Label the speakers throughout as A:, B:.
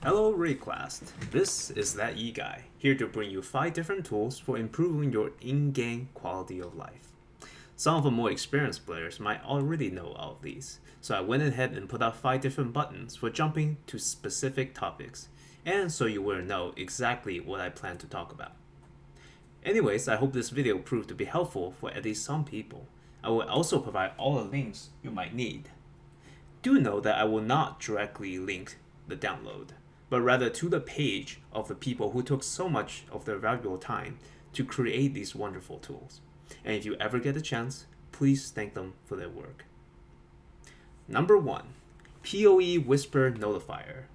A: Hello Rayclass, this is ThatYiGuy, here to bring you 5 different tools for improving your in-game quality of life. Some of the more experienced players might already know all of these, so I went ahead and put out 5 different buttons for jumping to specific topics, and so you will know exactly what I plan to talk about. Anyways, I hope this video proved to be helpful for at least some people. I will also provide all the links you might need. Do know that I will not directly link the download, but rather to the page of the people who took so much of their valuable time to create these wonderful tools. And if you ever get a chance, please thank them for their work. Number 1. POE Whisper Nullifier.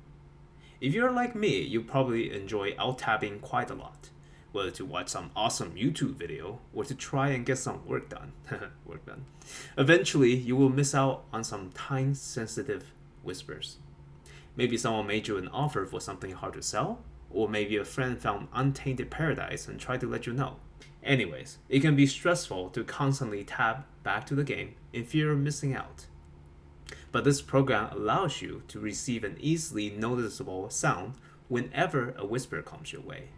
A: If you're like me, you probably enjoy alt-tabbing quite a lot, whether to watch some awesome YouTube video or to try and get some work done. Eventually, you will miss out on some time-sensitive whispers. Maybe someone made you an offer for something hard to sell, or maybe a friend found untainted paradise and tried to let you know. Anyways, it can be stressful to constantly tab back to the game in fear of missing out. But this program allows you to receive an easily noticeable sound whenever a whisper comes your way.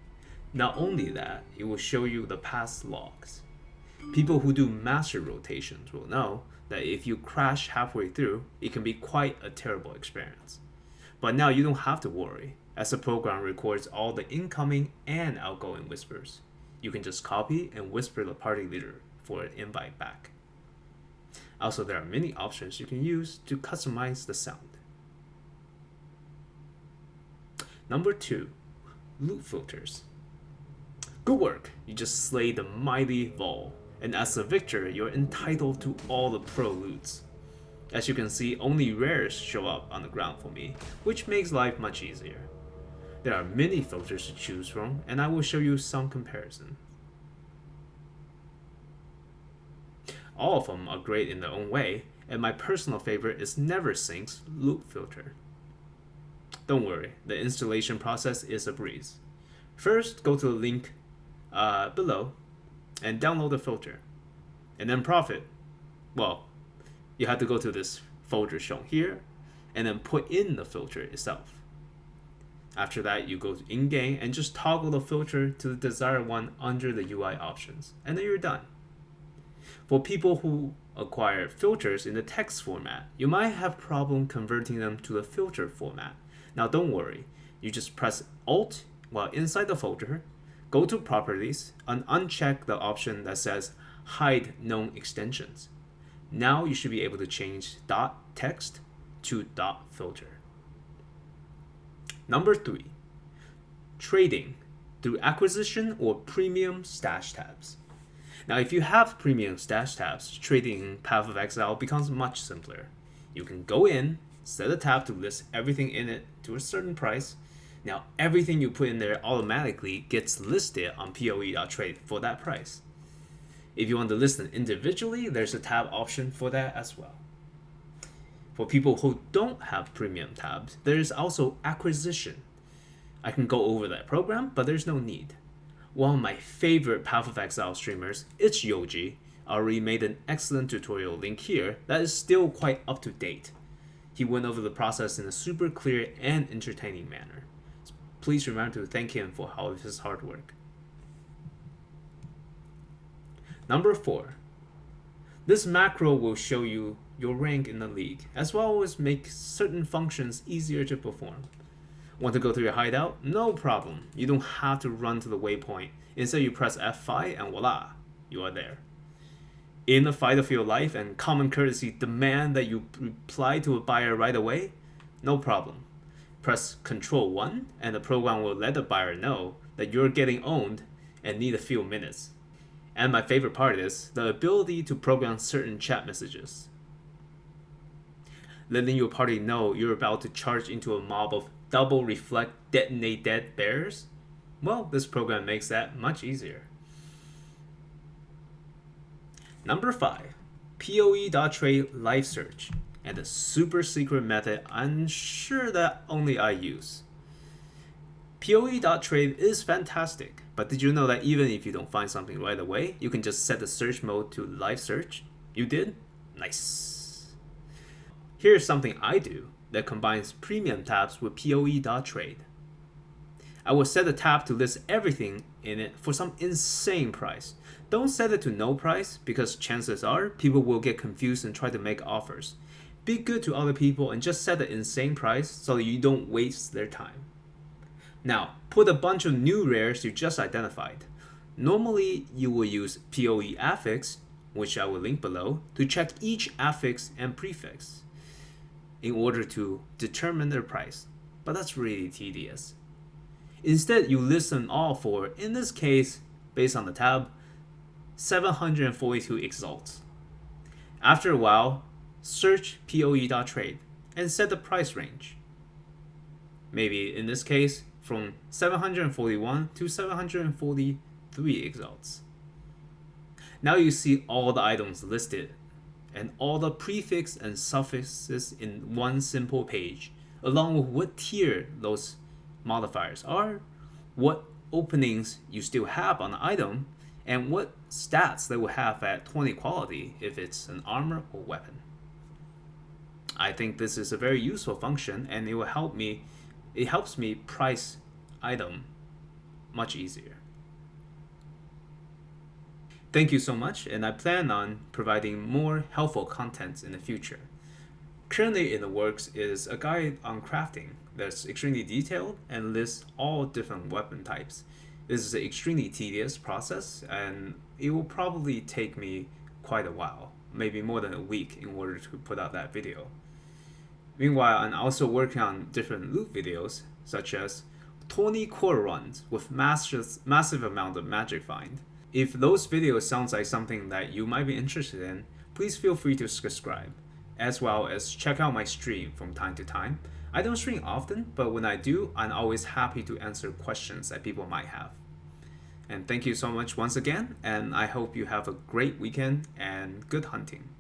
A: Not only that, it will show you the past logs. People who do master rotations will know that if you crash halfway through, it can be quite a terrible experience. But now you don't have to worry, as the program records all the incoming and outgoing whispers. You can just copy and whisper the party leader for an invite back. Also, there are many options you can use to customize the sound. Number 2. Loot filters. Good work! You just slayed the mighty Vol, and as a victor, you're entitled to all the pro loots. As you can see, only rares show up on the ground for me, which makes life much easier. There are many filters to choose from, and I will show you some comparison. All of them are great in their own way, and my personal favorite is NeverSink's LootFilter. Don't worry, the installation process is a breeze. First, go to the link below and download the filter, and then you have to go to this folder shown here and then put in the filter itself. After that, you go to in-game and just toggle the filter to the desired one under the UI options, and then you're done. For people who acquire filters in the text format, you might have problem converting them to the filter format. Now don't worry, you just press Alt while inside the folder, go to Properties, and uncheck the option that says Hide Known Extensions. Now you should be able to change .text to .filter. Number 3. Trading through acquisition or premium stash tabs. Now if you have premium stash tabs, trading in Path of Exile becomes much simpler. You can go in, set a tab to list everything in it to a certain price. Now everything you put in there automatically gets listed on POE.trade for that price. If you want to list them individually, there's a tab option for that as well. For people who don't have premium tabs, there is also acquisition. I can go over that program, but there's no need. One of my favorite Path of Exile streamers, ItsYoji, already made an excellent tutorial link here that is still quite up to date. He went over the process in a super clear and entertaining manner. Please remember to thank him for all of his hard work. Number 4. This macro will show you your rank in the league, as well as make certain functions easier to perform. Want to go to your hideout? No problem. You don't have to run to the waypoint. Instead, you press F5 and voila, you are there. In the fight of your life and common courtesy demand that you reply to a buyer right away? No problem. Press Ctrl 1 and the program will let the buyer know that you're getting owned and need a few minutes. And my favorite part is the ability to program certain chat messages. Letting your party know you're about to charge into a mob of double reflect detonate dead bears? Well, this program makes that much easier. Number 5. POE.trade live search, and a super secret method I'm sure that only I use. POE.trade is fantastic, but did you know that even if you don't find something right away, you can just set the search mode to live search? You did? Nice. Here's something I do. that combines premium tabs with POE.trade. I will set a tab to list everything in it for some insane price. Don't set it to no price because chances are people will get confused and try to make offers. Be good to other people and just set an insane price so that you don't waste their time. Now, put a bunch of new rares you just identified. Normally, you will use POEAffix, which I will link below, to check each affix and prefix in order to determine their price, but that's really tedious. Instead, you list them all for, in this case, based on the tab, 742 exalts. After a while, search POE.trade and set the price range. Maybe in this case, from 741 to 743 exalts. Now you see all the items listed and all the prefix and suffixes in one simple page, along with what tier those modifiers are, what openings you still have on the item, and what stats they will have at 20 quality if it's an armor or weapon. I think this is a very useful function and it helps me price item much easier. Thank you so much, and I plan on providing more helpful content in the future. Currently in the works is a guide on crafting that's extremely detailed and lists all different weapon types. This is an extremely tedious process and it will probably take me quite a while, maybe more than a week in order to put out that video. Meanwhile, I'm also working on different loot videos such as 20 core runs with massive amount of magic find. If those videos sounds like something that you might be interested in, please feel free to subscribe, as well as check out my stream from time to time. I don't stream often, but when I do, I'm always happy to answer questions that people might have. And thank you so much once again, and I hope you have a great weekend and good hunting.